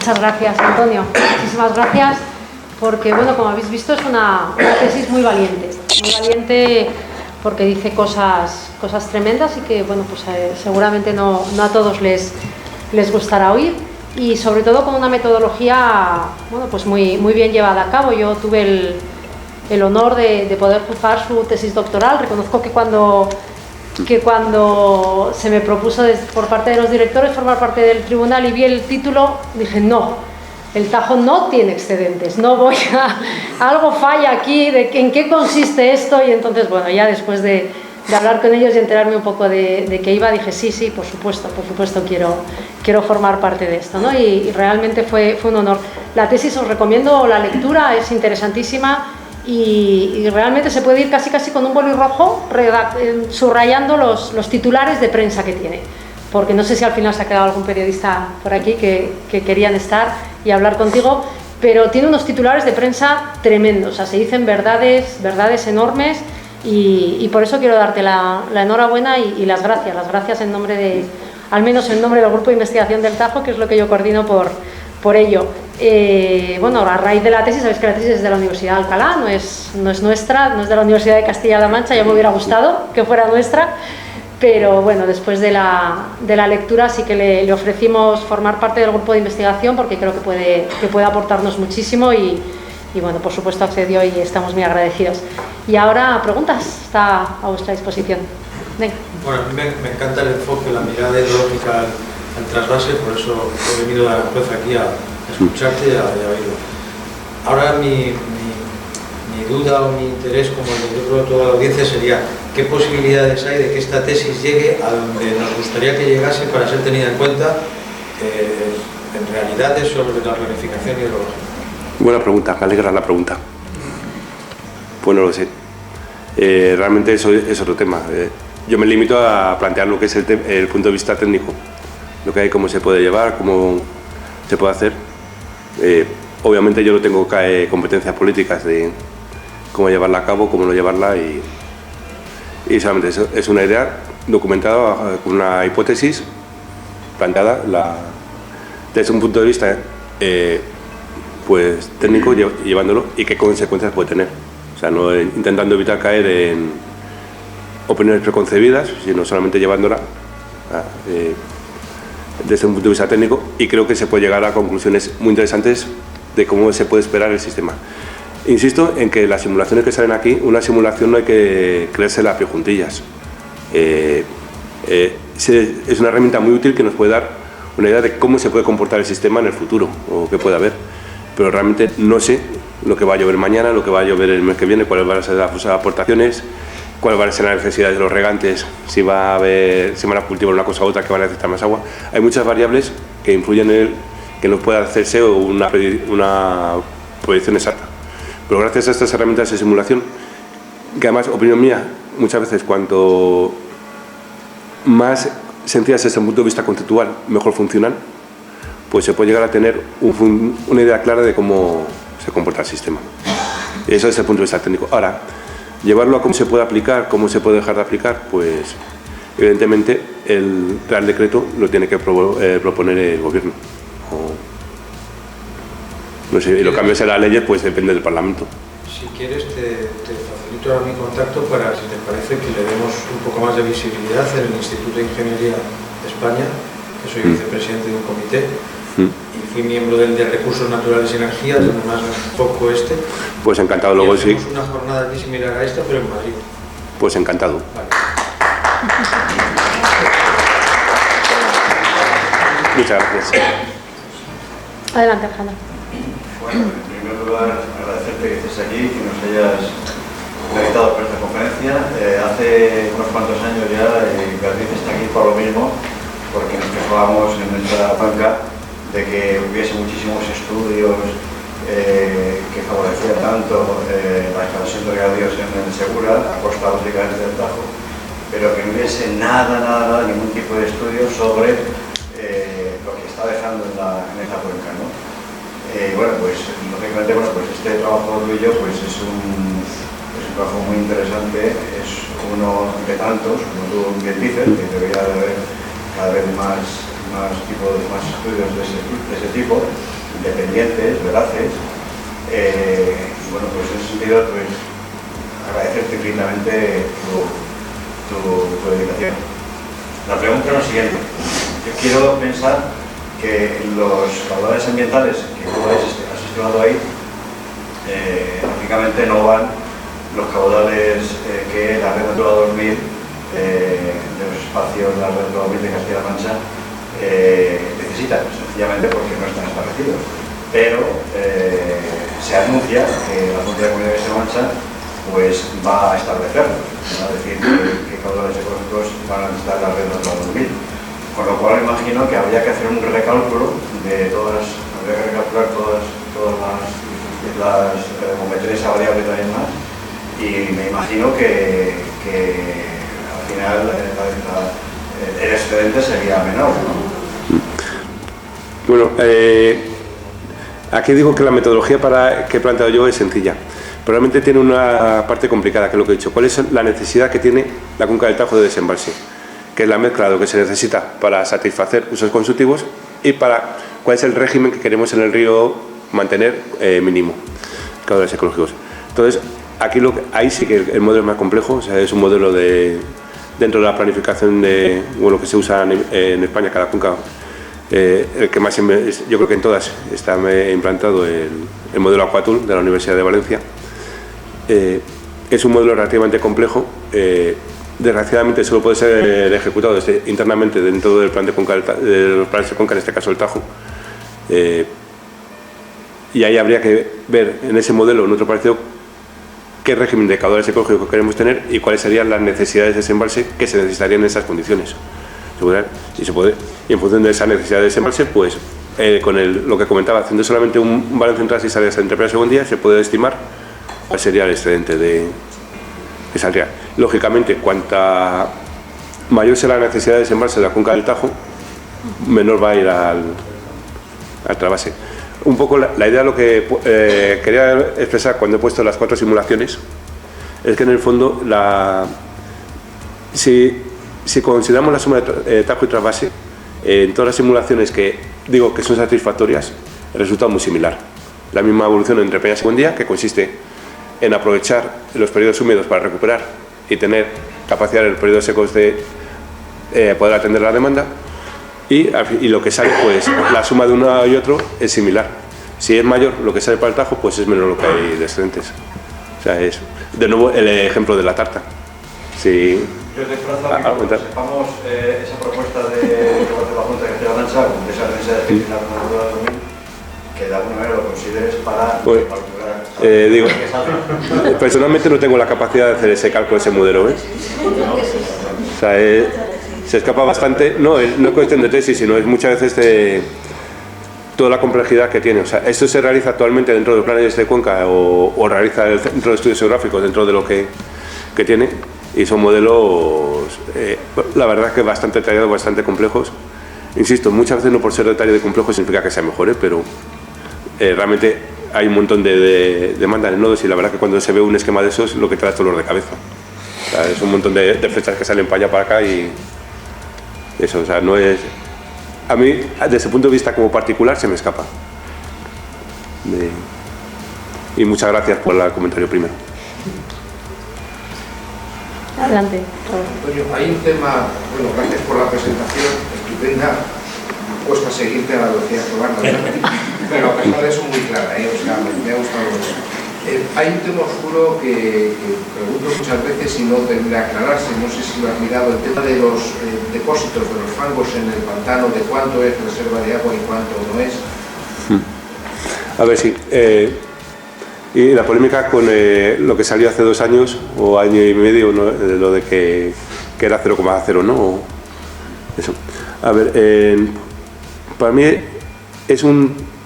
Muchas gracias, Antonio. Muchísimas gracias, porque, bueno, como habéis visto, es una tesis muy valiente porque dice cosas tremendas y que, bueno, pues seguramente no a todos les gustará oír, y sobre todo con una metodología, bueno, pues muy bien llevada a cabo. Yo tuve el honor de poder juzgar su tesis doctoral. Reconozco que cuando se me propuso por parte de los directores formar parte del tribunal y vi el título, dije no, el Tajo no tiene excedentes, no voy algo falla aquí, en qué consiste esto. Y entonces, bueno, ya después de hablar con ellos y enterarme un poco de qué iba, dije sí, por supuesto quiero formar parte de esto, ¿no? Y realmente fue un honor. La tesis, os recomiendo la lectura, es interesantísima. Y realmente se puede ir casi con un boli rojo subrayando los titulares de prensa que tiene, porque no sé si al final se ha quedado algún periodista por aquí que querían estar y hablar contigo, pero tiene unos titulares de prensa tremendos. O sea, se dicen verdades enormes, y por eso quiero darte la enhorabuena y las gracias en nombre al menos en nombre del Grupo de Investigación del Tajo, que es lo que yo coordino por ello. Bueno, a raíz de la tesis, sabéis que la tesis es de la Universidad de Alcalá, no es nuestra, no es de la Universidad de Castilla-La Mancha. Ya me hubiera gustado que fuera nuestra, pero bueno, después de la lectura sí que le ofrecimos formar parte del grupo de investigación, porque creo que puede aportarnos muchísimo, y bueno, por supuesto accedió y estamos muy agradecidos. Y ahora, preguntas, está a vuestra disposición. Venga. Bueno, a mí me encanta el enfoque, la mirada ideológica al trasvase, por eso he venido a la jueza aquí a escucharte y a oírlo. Ahora mi duda o mi interés, como el de yo creo toda la audiencia, sería qué posibilidades hay de que esta tesis llegue a donde nos gustaría que llegase para ser tenida en cuenta en realidades sobre la planificación hidrológica. Buena pregunta, me alegra la pregunta. Pues no lo sé. Realmente eso es otro tema. Yo me limito a plantear lo que es el punto de vista técnico, lo que hay, cómo se puede llevar, cómo se puede hacer. Obviamente yo no tengo competencias políticas de cómo llevarla a cabo, cómo no llevarla, y solamente eso es una idea documentada con una hipótesis planteada desde un punto de vista pues técnico, llevándolo, y qué consecuencias puede tener. O sea, no intentando evitar caer en opiniones preconcebidas, sino solamente llevándola desde un punto de vista técnico, y creo que se puede llegar a conclusiones muy interesantes de cómo se puede esperar el sistema. Insisto en que las simulaciones que salen aquí, una simulación no hay que creerse a pie juntillas. Es una herramienta muy útil que nos puede dar una idea de cómo se puede comportar el sistema en el futuro, o qué puede haber, pero realmente no sé lo que va a llover mañana, lo que va a llover el mes que viene, cuáles van a ser las aportaciones, cuáles van a ser las necesidades de los regantes, si van a cultivar una cosa u otra, que van a necesitar más agua. Hay muchas variables que influyen en que no pueda hacerse una proyección exacta. Pero gracias a estas herramientas de simulación, que además, opinión mía, muchas veces cuanto más sencillas desde el punto de vista conceptual, mejor funcionan, pues se puede llegar a tener una idea clara de cómo se comporta el sistema. Eso desde el punto de vista técnico. Ahora, llevarlo a cómo se puede aplicar, cómo se puede dejar de aplicar, pues evidentemente el Real Decreto lo tiene que proponer el Gobierno. No sé, y los cambios en las leyes pues depende del Parlamento. Si quieres te facilito ahora mi contacto para, si te parece, que le demos un poco más de visibilidad en el Instituto de Ingeniería de España, que soy vicepresidente de un comité y fui miembro del de Recursos Naturales y Energías, donde más poco Pues encantado, luego sí. Una jornada aquí similar a esta, pero en Madrid. Pues encantado. Vale. Muchas gracias. Adelante, Alejandro. Bueno, en primer lugar, agradecerte que estés aquí, que nos hayas invitado para esta conferencia. Hace unos cuantos años ya, Beatriz está aquí por lo mismo, porque nos quejábamos en nuestra banca de que hubiese muchísimos estudios que favorecían tanto la instalación de regadíos en el Segura, a costa básicamente del Tajo, pero que no hubiese nada, ningún tipo de estudio sobre lo que está dejando en esa cuenca, ¿no? Bueno, pues lógicamente, pues este trabajo tuyo pues es un trabajo muy interesante, es uno de tantos, como tú bien dices, que debería de haber cada vez más estudios de ese tipo. independientes, veraces. Bueno, pues en ese sentido, pues agradecerte infinitamente tu dedicación. La pregunta es lo siguiente. Yo quiero pensar que los caudales ambientales que tú has estimado ahí, lógicamente no van los caudales que la Red Natura 2000 de los espacios de la Red Natura 2000 de Castilla-La Mancha necesitan, sencillamente porque no están establecidos. Pero se anuncia que la Junta de Comunidad de Castilla-La Mancha pues va a establecerlos, va a decir qué caudales ecológicos van a necesitar la Red Natura 2000. Con lo cual imagino que habría que hacer un recálculo de habría que recalcular todas las convenciones a variable también más, y me imagino que al final el excedente sería menor, ¿no? Bueno, aquí digo que la metodología que he planteado yo es sencilla, pero realmente tiene una parte complicada, que es lo que he dicho. ¿Cuál es la necesidad que tiene la cuenca del Tajo de desembalse? Que es la mezcla de lo que se necesita para satisfacer usos consultivos y para cuál es el régimen que queremos en el río mantener mínimo, caudales ecológicos. Entonces, aquí ahí sí que el modelo es más complejo, o sea, es un modelo dentro de la planificación lo que se usa en España, cada cuenca, el que más, yo creo que en todas está implantado el modelo Aquatul de la Universidad de Valencia. Es un modelo relativamente complejo. Desgraciadamente solo puede ser ejecutado internamente dentro del plan de cuenca, de los planes de cuenca, en este caso el Tajo, y ahí habría que ver en ese modelo, en otro parecido, qué régimen de caudales ecológicos queremos tener y cuáles serían las necesidades de desembalse que se necesitarían en esas condiciones. Y en función de esa necesidad de desembalse, pues con lo que comentaba, haciendo solamente un balance entre las 6 salidas entre primera y segunda día, se puede estimar cuál sería el excedente que saldría. Lógicamente, cuanta mayor sea la necesidad de desembalse de la cuenca del Tajo, menor va a ir al trasvase. Un poco la idea, lo que quería expresar cuando he puesto las 4 simulaciones, es que en el fondo, si consideramos la suma de Tajo y trasvase, en todas las simulaciones que digo que son satisfactorias, el resultado es muy similar. La misma evolución entre primera y segunda día, que consiste en aprovechar los periodos húmedos para recuperar y tener capacidad en los periodos secos de poder atender la demanda, y lo que sale, pues la suma de uno y otro es similar. Si es mayor lo que sale para el Tajo, pues es menor lo que hay de excedentes. O sea, es de nuevo el ejemplo de la tarta. Si yo te desplazo a que cuando sepamos esa propuesta de la Junta de Castilla-La Mancha, de esa necesidad de gestionar una Natura 2000, que de alguna manera lo consideres para calcular. Digo, personalmente no tengo la capacidad de hacer ese cálculo, ese modelo. O sea, se escapa bastante, no es cuestión de tesis, sino es muchas veces de toda la complejidad que tiene. O sea, esto se realiza actualmente dentro de los planes de cuenca o realiza el Centro de Estudios Geográficos dentro de lo que tiene, y son modelos, la verdad que bastante detallados, bastante complejos. Insisto, muchas veces no por ser detalle de complejo significa que sea mejor, pero realmente hay un montón de demandas en nodos, y la verdad que cuando se ve un esquema de esos, lo que trae es dolor de cabeza. O sea, es un montón de flechas que salen para allá, para acá, y eso, o sea, no es... A mí, desde ese punto de vista como particular, se me escapa. Y muchas gracias por el comentario primero. Adelante. Antonio, hay un tema, bueno, gracias por la presentación, estupenda, cuesta seguirte a la velocidad que van, pero a pesar de eso muy clara, o sea, me ha gustado mucho. Hay un tema oscuro que pregunto muchas veces y no tendrá que aclararse, no sé si lo has mirado, el tema de los depósitos de los fangos en el pantano, de cuánto es reserva de agua y cuánto no es. A ver, sí. Y la polémica con lo que salió hace 2 años o año y medio, ¿no? Lo de que era 0,0, ¿no? O eso. A ver, para mí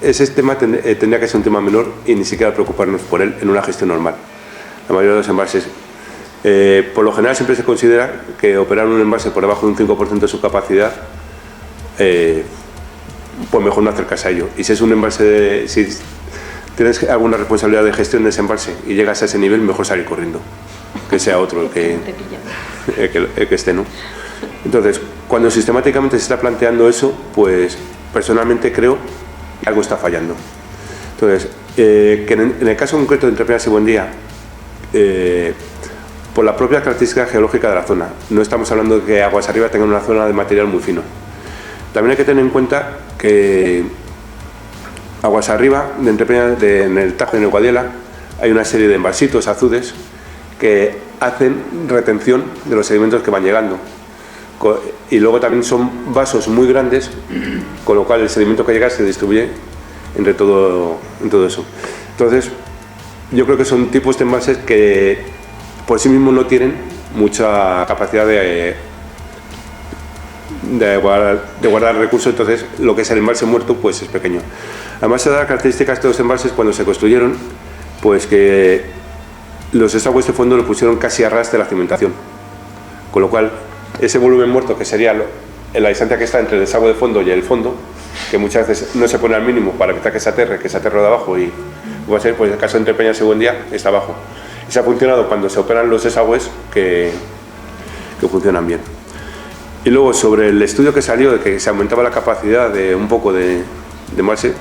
ese tema tendría que ser un tema menor y ni siquiera preocuparnos por él en una gestión normal. La mayoría de los embalses, por lo general, siempre se considera que operar un embalse por debajo de un 5% de su capacidad, pues mejor no acercarse a ello. Y si es un embalse, si tienes alguna responsabilidad de gestión de ese embalse y llegas a ese nivel, mejor salir corriendo, que sea otro el que esté, ¿no? Entonces, cuando sistemáticamente se está planteando eso, pues personalmente creo algo está fallando. Entonces, que en el caso concreto de Entre Peñas y Buendía, por la propia característica geológica de la zona, no estamos hablando de que aguas arriba tengan una zona de material muy fino. También hay que tener en cuenta que aguas arriba, de Entre Peñas, en el Tajo y en el Guadiela, hay una serie de embalsitos, azudes, que hacen retención de los sedimentos que van llegando. Y luego también son vasos muy grandes, con lo cual el sedimento que llega se distribuye entre todo eso. Entonces, yo creo que son tipos de embalses que por sí mismos no tienen mucha capacidad de guardar recursos, entonces lo que es el embalse muerto pues es pequeño. Además se da la característica de estos embalses cuando se construyeron, pues que los desagües de fondo lo pusieron casi a ras de la cimentación, con lo cual ese volumen muerto, que sería la distancia que está entre el desagüe de fondo y el fondo, que muchas veces no se pone al mínimo para evitar que se aterre de abajo, y va a ser, pues el caso de Entre Peñas y Buendía está abajo. Y se ha funcionado cuando se operan los desagües que funcionan bien. Y luego sobre el estudio que salió de que se aumentaba la capacidad de un poco de embalse,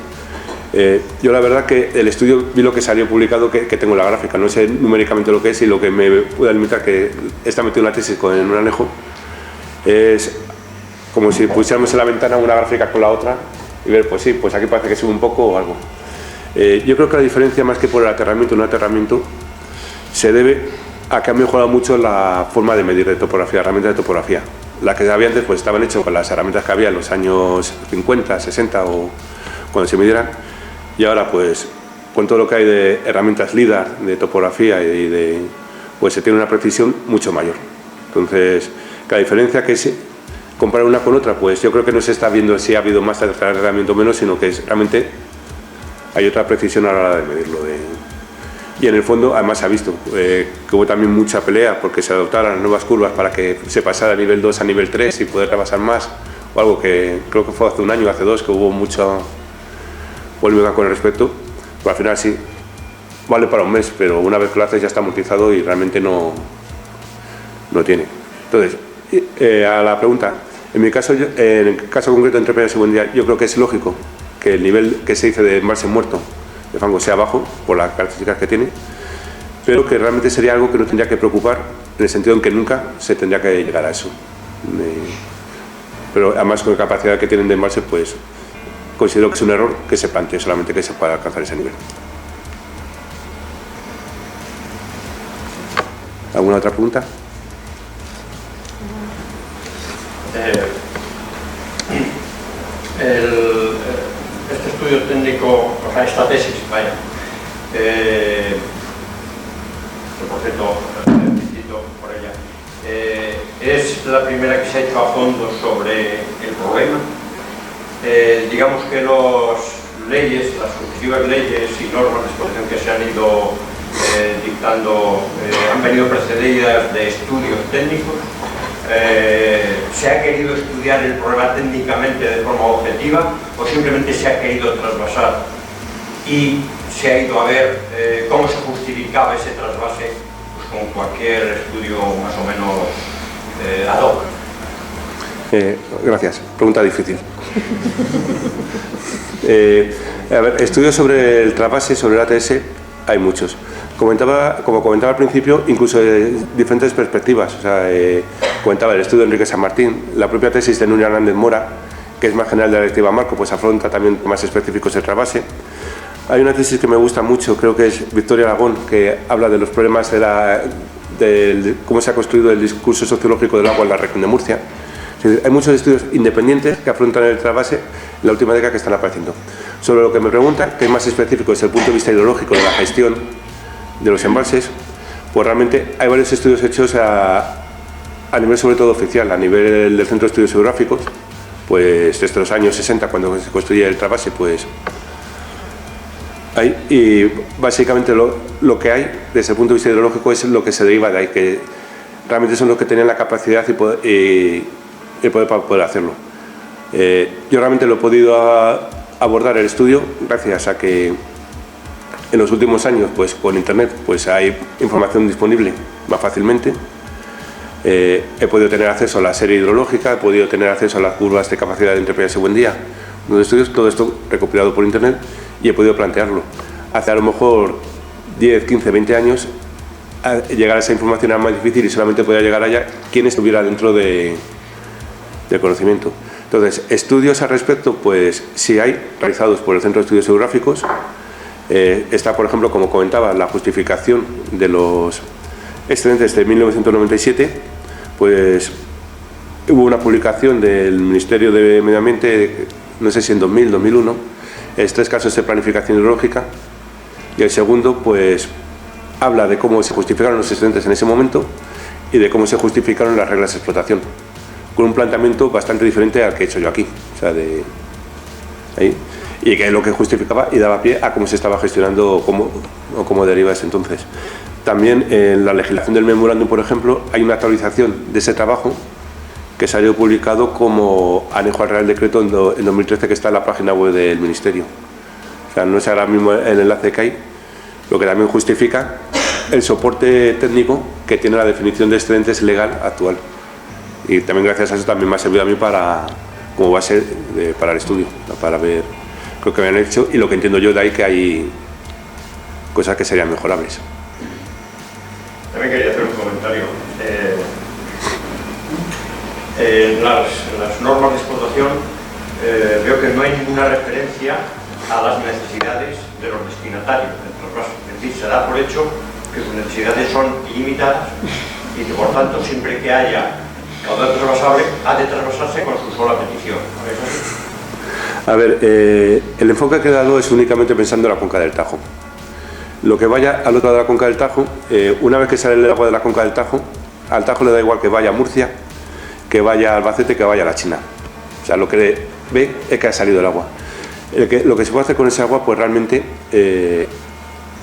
yo la verdad que el estudio vi lo que salió publicado, que tengo la gráfica, no sé numéricamente lo que es, y lo que me puede limitar, que está metido en la tesis con un anejo, es como si pusiéramos en la ventana una gráfica con la otra y ver, pues sí, pues aquí parece que sube un poco o algo. Yo creo que la diferencia, más que por el aterramiento, un aterramiento, se debe a que ha mejorado mucho la forma de medir de topografía, herramientas de topografía. La que había antes pues estaban hechas con las herramientas que había en los años 50, 60 o cuando se midieran, y ahora pues con todo lo que hay de herramientas LIDAR, de topografía pues se tiene una precisión mucho mayor. Entonces, la diferencia que es comparar una con otra, pues yo creo que no se está viendo si ha habido más aterramiento o menos, sino que realmente hay otra precisión a la hora de medirlo. Y en el fondo, además se ha visto que hubo también mucha pelea porque se adoptaran nuevas curvas para que se pasara de nivel 2 a nivel 3 y poder rebasar más, o algo que creo que fue hace un año, hace dos, que hubo mucha polémica con el respecto. Pero al final sí, vale para un mes, pero una vez que lo haces ya está amortizado y realmente no tiene. Entonces, a la pregunta, en el caso concreto de Entre Peñas y Buendía, yo creo que es lógico que el nivel que se dice de embalse muerto de fango sea bajo por las características que tiene, pero que realmente sería algo que no tendría que preocupar, en el sentido en que nunca se tendría que llegar a eso. Pero además con la capacidad que tienen de embalse, pues considero que es un error que se plantee solamente que se pueda alcanzar ese nivel. ¿Alguna otra pregunta? Este estudio técnico, o sea, esta tesis, vaya, por cierto, felicito por ella, es la primera que se ha hecho a fondo sobre el problema. Digamos que las sucesivas leyes y normas de explotación que se han ido dictando han venido precedidas de estudios técnicos. ¿Se ha querido estudiar el problema técnicamente de forma objetiva o simplemente se ha querido trasvasar y se ha ido a ver cómo se justificaba ese trasvase, pues con cualquier estudio más o menos ad hoc? Gracias, pregunta difícil. A ver, estudios sobre el trasvase, sobre el ATS, hay muchos. Como comentaba al principio, incluso de diferentes perspectivas. O sea, comentaba el estudio de Enrique San Martín, la propia tesis de Nuria Hernández Mora, que es más general de la directiva Marco, pues afronta también temas específicos del trasvase. Hay una tesis que me gusta mucho, creo que es Victoria Aragón, que habla de los problemas de cómo se ha construido el discurso sociológico del agua en la región de Murcia. Hay muchos estudios independientes que afrontan el trasvase en la última década que están apareciendo. Sobre lo que me pregunta, que es más específico desde el punto de vista ideológico de la gestión de los embalses, pues realmente hay varios estudios hechos a nivel sobre todo oficial, a nivel del Centro de Estudios Geográficos, pues desde los años 60, cuando se construye el trasvase, pues hay, y básicamente lo que hay desde el punto de vista ideológico es lo que se deriva de ahí, que realmente son los que tenían la capacidad y el poder para poder hacerlo. Yo realmente lo he podido abordar el estudio gracias a que en los últimos años, pues con internet, pues hay información disponible más fácilmente. He podido tener acceso a la serie hidrológica, he podido tener acceso a las curvas de capacidad de Entre Peñas y Buendía los estudios, todo esto recopilado por internet, y he podido plantearlo. Hace a lo mejor 10, 15, 20 años, llegar a esa información era más difícil y solamente podía llegar allá quien estuviera dentro del conocimiento. Entonces, estudios al respecto, pues sí hay, realizados por el Centro de Estudios Geográficos. Está, por ejemplo, como comentaba, la justificación de los excedentes de 1997, pues hubo una publicación del Ministerio de Medio Ambiente, no sé si en 2000, 2001, 3 casos de planificación hidrológica, y el segundo, pues, habla de cómo se justificaron los excedentes en ese momento y de cómo se justificaron las reglas de explotación, con un planteamiento bastante diferente al que he hecho yo aquí, o sea, de ahí, y que es lo que justificaba y daba pie a cómo se estaba gestionando o cómo deriva ese entonces. También en la legislación del memorándum, por ejemplo, hay una actualización de ese trabajo que salió publicado como anejo al Real Decreto en 2013, que está en la página web del Ministerio. O sea, no es ahora mismo el enlace que hay, lo que también justifica el soporte técnico que tiene la definición de excedentes legal actual. Y también gracias a eso también me ha servido a mí como base para el estudio, para ver lo que me han hecho y lo que entiendo yo de ahí, que hay cosas que serían mejorables. También quería hacer un comentario. En las normas de explotación veo que no hay ninguna referencia a las necesidades de los destinatarios del traspaso. Es decir, se da por hecho que sus necesidades son ilimitadas y que, por tanto, siempre que haya caudal trasvasable, ha de trasvasarse con su sola petición. A ver, el enfoque que he dado es únicamente pensando en la cuenca del Tajo. Lo que vaya al otro lado de la cuenca del Tajo, una vez que sale el agua de la cuenca del Tajo, al Tajo le da igual que vaya a Murcia, que vaya a Albacete, que vaya a la China. O sea, lo que ve es que ha salido el agua. Lo que se puede hacer con ese agua, pues realmente,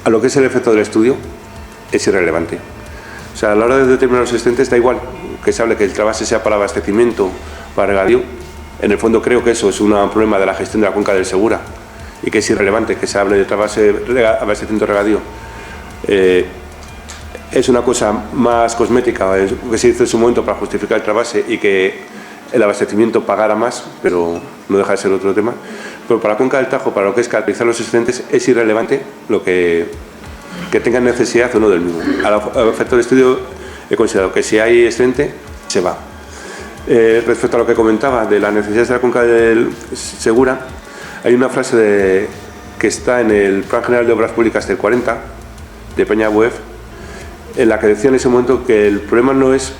a lo que es el efecto del estudio, es irrelevante. O sea, a la hora de determinar los excedentes, da igual que se hable que el trasvase sea para abastecimiento, para regadío. En el fondo creo que eso es un problema de la gestión de la cuenca del Segura y que es irrelevante que se hable de trasvase, abastecimiento, regadío. Es una cosa más cosmética, que se hizo en su momento para justificar el trasvase y que el abastecimiento pagara más, pero no deja de ser otro tema. Pero para la cuenca del Tajo, para lo que es caracterizar los excedentes, es irrelevante lo que tengan necesidad o no del mismo. Al efecto del estudio he considerado que si hay excedente, se va. Respecto a lo que comentaba de las necesidades de la cuenca del Segura, hay una frase que está en el Plan General de Obras Públicas del 40, de Peña Buef, en la que decía en ese momento que el problema no es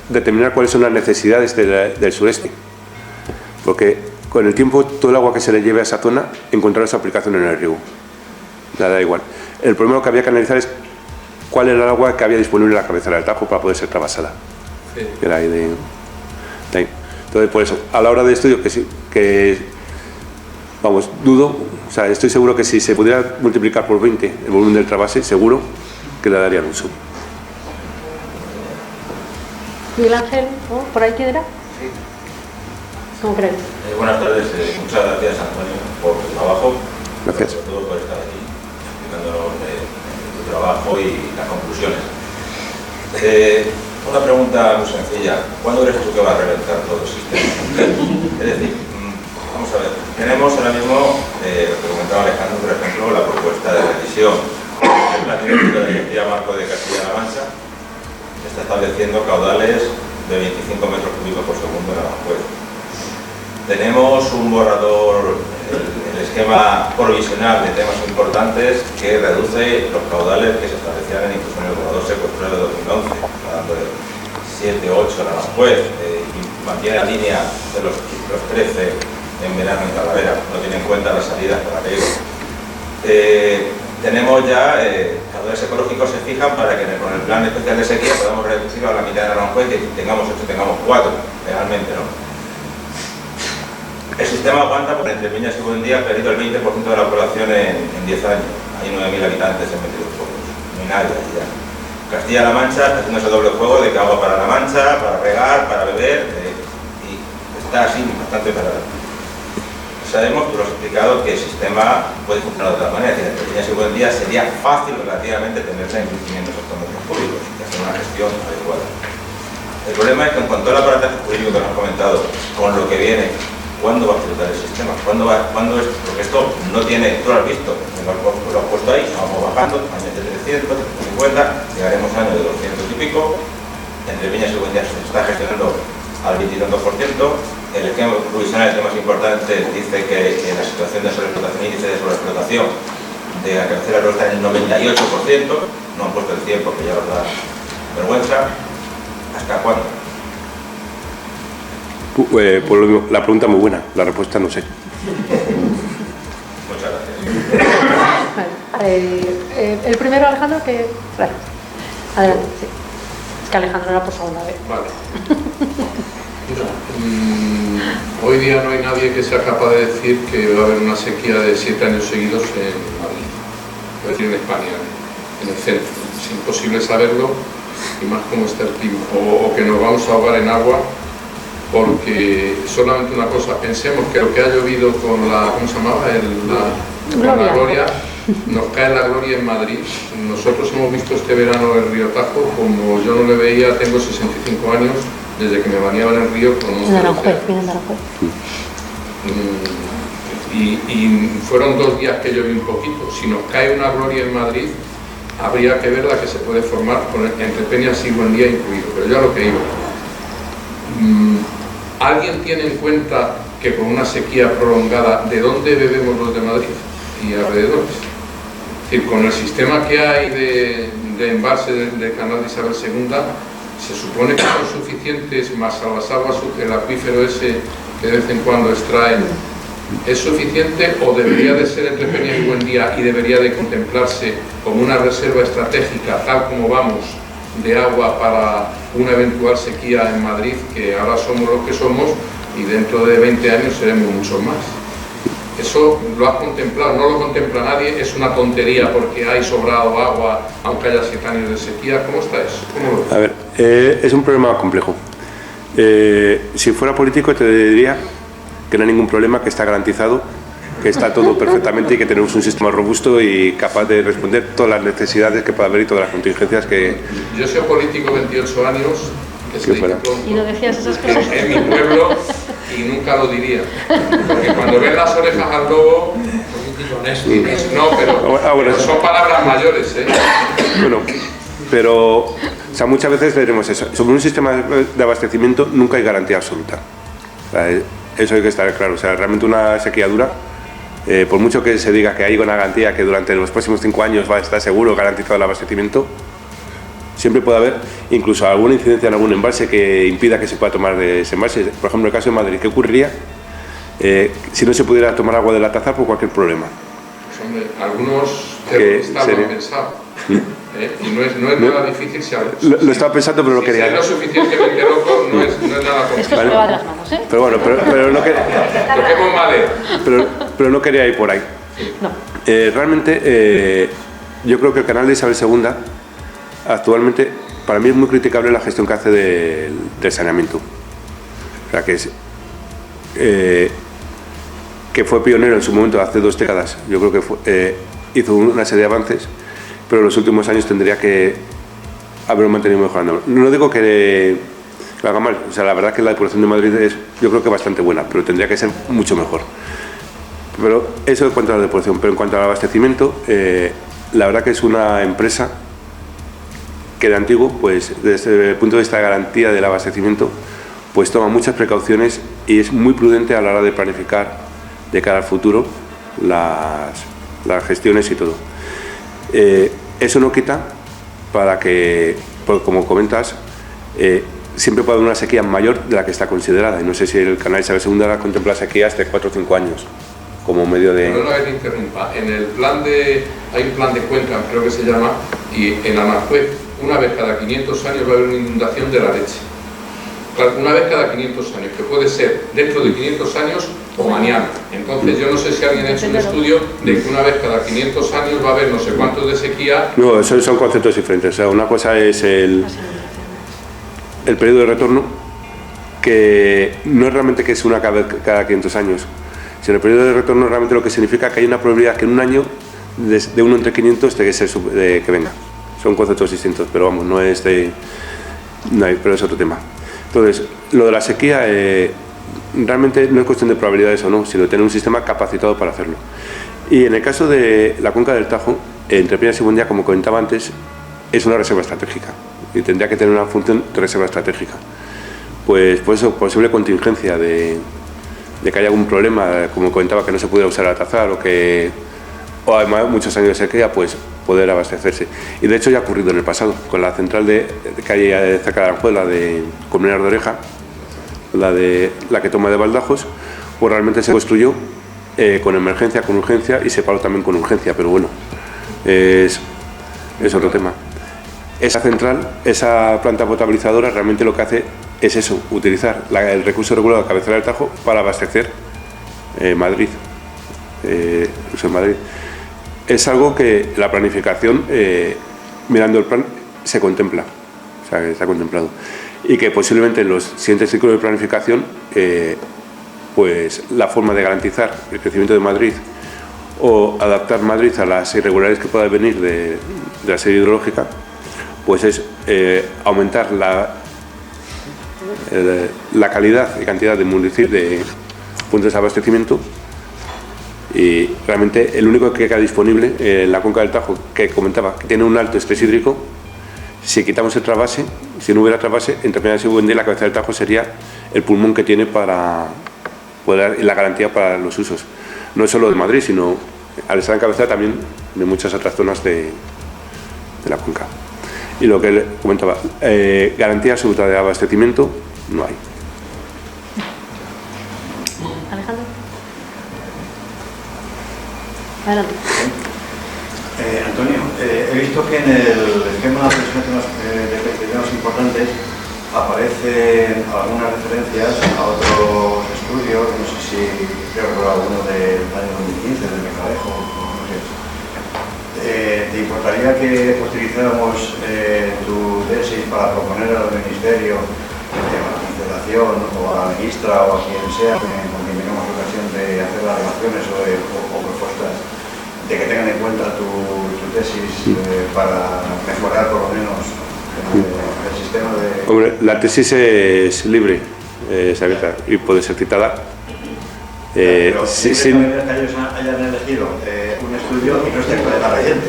determinar cuáles son las necesidades del sureste, porque con el tiempo todo el agua que se le lleve a esa zona encontrará esa aplicación en el riego. Da igual. El problema que había que analizar es cuál era el agua que había disponible en la cabecera del Tajo para poder ser trasvasada. Sí. Que era ahí de ahí. Entonces, por eso, a la hora de estudio, vamos, dudo, o sea, estoy seguro que si se pudiera multiplicar por 20 el volumen del trasvase, seguro que le darían uso. Miguel Ángel, ¿no? ¿Por ahí quién era? Sí. Concreto. Buenas tardes, muchas gracias, Antonio, por tu trabajo. Gracias. Sobre todo por estar aquí, explicándonos tu trabajo y las conclusiones. Una pregunta muy sencilla. ¿Cuándo crees tú que va a reventar todo el sistema? Es decir, vamos a ver, tenemos ahora mismo, lo que comentaba Alejandro, por ejemplo, la propuesta de revisión del Plan Director de Directiva Marco de Castilla-La Mancha. Está estableciendo caudales de 25 metros cúbicos por segundo en Aranjuez. Tenemos un borrador, el esquema provisional de temas importantes que reduce los caudales que se establecían incluso en el borrador secuestrado de 2011, hablando de 7, 8 en Aranjuez, y mantiene la línea de los 13 en verano en Talavera, no tiene en cuenta las salidas para riego. Tenemos ya caudales ecológicos se fijan para que con el plan especial de sequía podamos reducirlo a la mitad de Aranjuez y tengamos 8, tengamos 4, realmente, ¿no? El sistema aguanta porque entre Viñas y Buendía ha perdido el 20% de la población en 10 años. Hay 9.000 habitantes en 22 pueblos. No hay nadie allí ya. Castilla-La Mancha está haciendo ese doble juego de que agua para la Mancha, para regar, para beber, y está así bastante parado. Sabemos, tú lo has explicado, que el sistema puede funcionar de otra manera. Entre Viñas y Buendía sería fácil relativamente tenerla en 1.500 hectómetros cúbicos y hacer una gestión adecuada. El problema es que en cuanto al aparato jurídico que nos has comentado, con lo que viene, ¿cuándo va a explotar el sistema? ¿Cuándo es? Porque esto no tiene, tú lo has visto, lo has puesto ahí, vamos bajando, años de 300, 350, llegaremos a años de 200 y pico, entre Viñas y Buendía se está gestionando al 22%, el esquema provisional, el más importante, dice que en la situación de sobreexplotación, índice de sobreexplotación de la tercera está en el 98%, no han puesto el 100 porque ya nos da vergüenza. ¿Hasta cuándo? Pues la pregunta muy buena, la respuesta no sé. Muchas gracias. El primero, Alejandro, que... Vale. Adelante, sí. Es que Alejandro era por segunda vez. Vale. Mira, hoy día no hay nadie que sea capaz de decir que va a haber una sequía de 7 años seguidos en Madrid, es decir, en España, en el centro. Es imposible saberlo, y más como está el clima. O que nos vamos a ahogar en agua, porque solamente una cosa, pensemos que lo que ha llovido con la, ¿cómo se llamaba? Con la Gloria, nos cae la Gloria en Madrid. Nosotros hemos visto este verano el río Tajo como yo no le veía, tengo 65 años, desde que me bañaba en el río con un y fueron 2 días que llovió un poquito. Si nos cae una Gloria en Madrid, habría que ver la que se puede formar entre Peñas y Buendía incluido, pero yo a lo que iba. ¿Alguien tiene en cuenta que con una sequía prolongada, ¿de dónde bebemos los de Madrid y alrededores? Es decir, con el sistema que hay de embalse del canal de Isabel II, se supone que son suficientes, más a las aguas, el acuífero ese que de vez en cuando extraen, ¿es suficiente o debería de ser entre Peñas y Buendía y debería de contemplarse como una reserva estratégica, tal como vamos, de agua para una eventual sequía en Madrid, que ahora somos los que somos y dentro de 20 años seremos muchos más? Eso lo has contemplado, no lo contempla nadie, es una tontería porque hay sobrado agua aunque haya 7 años de sequía. ¿Cómo está eso? ¿Cómo lo... A ver, es un problema complejo. Si fuera político te diría que no hay ningún problema, que está garantizado, que está todo perfectamente y que tenemos un sistema robusto y capaz de responder todas las necesidades que pueda haber y todas las contingencias que... Yo soy político 28 años, ¿Y no decías esas cosas? En mi pueblo, y nunca lo diría, porque cuando ven las orejas al lobo, no, pero son palabras mayores, ¿eh? Bueno, pero o sea, muchas veces diremos eso, sobre un sistema de abastecimiento nunca hay garantía absoluta, o sea, eso hay que estar claro. O sea, realmente una sequía dura, por mucho que se diga que hay una garantía que durante los próximos 5 años va a estar seguro garantizado el abastecimiento, siempre puede haber incluso alguna incidencia en algún embalse que impida que se pueda tomar de ese embalse. Por ejemplo, en el caso de Madrid, ¿qué ocurriría si no se pudiera tomar agua del Atazar por cualquier problema? Pues hombre, algunos terroristas lo han pensado, y no es nada difícil si lo estaba pensando, pero no quería. Si no es suficientemente loco, no es nada complicado. Esto se me va de las manos, ¿eh? Pero bueno, pero no quería. Toquemos madera. Pero no quería ir por ahí. No. Realmente, yo creo que el canal de Isabel II actualmente, para mí es muy criticable la gestión que hace del saneamiento. O sea, que fue pionero en su momento, hace 2 décadas. Yo creo que hizo una serie de avances, pero en los últimos años tendría que haberlo mantenido mejorando. No digo que lo haga mal, o sea, la verdad que la depuración de Madrid es, yo creo que bastante buena, pero tendría que ser mucho mejor. Pero eso en cuanto a la depuración. Pero en cuanto al abastecimiento, la verdad que es una empresa que de antiguo, pues desde el punto de vista de garantía del abastecimiento, pues toma muchas precauciones y es muy prudente a la hora de planificar de cara al futuro las gestiones y todo. Eso no quita para que, pues, como comentas, siempre puede haber una sequía mayor de la que está considerada, y no sé si el canal Isabel II contempla sequías de 4 o 5 años como medio de... No que te interrumpa, en el plan hay un plan de cuenca, creo que se llama, y en Aranjuez, una vez cada 500 años va a haber una inundación de la leche. Claro, una vez cada 500 años, que puede ser dentro de 500 años o mañana. Entonces yo no sé si alguien ha hecho un estudio de que una vez cada 500 años va a haber no sé cuántos de sequía. No, esos son conceptos diferentes. O sea, una cosa es el periodo de retorno, que no es realmente que es una cada 500 años, sino el periodo de retorno realmente lo que significa que hay una probabilidad que en un año de 1 entre 500 de que venga. Son conceptos distintos, pero vamos, no es de... No hay, pero es otro tema. Entonces, lo de la sequía, realmente no es cuestión de probabilidades o no, sino tener un sistema capacitado para hacerlo. Y en el caso de la cuenca del Tajo, entre Piedras y Buendía, como comentaba antes, es una reserva estratégica y tendría que tener una función de reserva estratégica. Pues por eso, posible contingencia de que haya algún problema, como comentaba, que no se pudiera usar el Atazar o además muchos años de sequía, pues poder abastecerse. Y de hecho ya ha ocurrido en el pasado, con la central que hay cerca de Aranjuez, la de Colmenar de Oreja, la que toma de Baldajos, pues realmente se construyó con emergencia, con urgencia y se paró también con urgencia, pero bueno, es otro tema. Esa central, esa planta potabilizadora realmente lo que hace es eso, utilizar el recurso regulado de cabecera del Tajo para abastecer Madrid. Madrid. Es algo que la planificación, mirando el plan, se contempla, o sea, que está contemplado. Y que posiblemente en los siguientes ciclos de planificación, pues la forma de garantizar el crecimiento de Madrid o adaptar Madrid a las irregularidades que puedan venir de la serie hidrológica, pues es aumentar la calidad y cantidad de municipios, de puntos de abastecimiento. Y realmente el único que queda disponible en la cuenca del Tajo, que comentaba, que tiene un alto estrés hídrico, si quitamos el trasvase, si no hubiera trasvase, entre Piedras y Buendía, la cabeza del Tajo sería el pulmón que tiene para poder dar la garantía para los usos. No solo de Madrid, sino al estar en cabecera también de muchas otras zonas de la cuenca. Y lo que comentaba, garantía absoluta de abastecimiento no hay. Alejandro. Adelante. Antonio, he visto que en el esquema de peticiones importantes aparecen algunas referencias a otros estudios, no sé si creo que alguno del año 2015, del Mecadejo, no sé. ¿Te importaría que utilizáramos tu tesis para proponer al Ministerio, a la Federación o a la ministra o a quien sea, con quien tengamos ocasión de hacer alegaciones o propuestas, de que tengan en cuenta tu tesis para mejorar por lo menos el sistema de... Hombre, la tesis es libre, es abierta y puede ser citada. Pero que ellos hayan elegido un estudio y no estén con la leyenda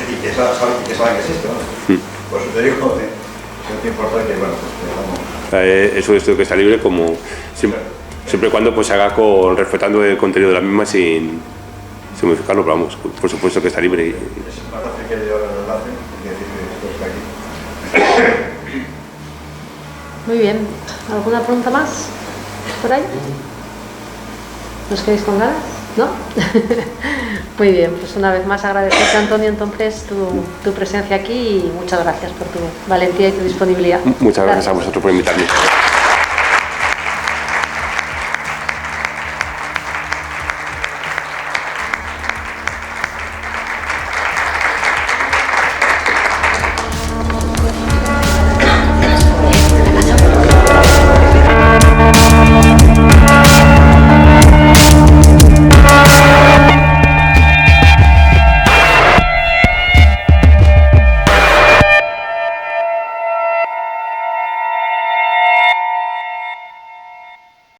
y que saben que existe, ¿no? Por eso te digo, no te importa que, bueno, pues es un estudio que está libre, como siempre y cuando pues, se haga respetando el contenido de la misma sin modificarlo, pero vamos, por supuesto que está libre. Es más fácil que yo lo enlace que decir que esto está aquí. Muy bien. ¿Alguna pregunta más por ahí? ¿Nos quedáis con ganas? ¿No? Muy bien, pues una vez más agradecerte, Antonio, entonces tu presencia aquí y muchas gracias por tu valentía y tu disponibilidad. Muchas gracias a vosotros por invitarme.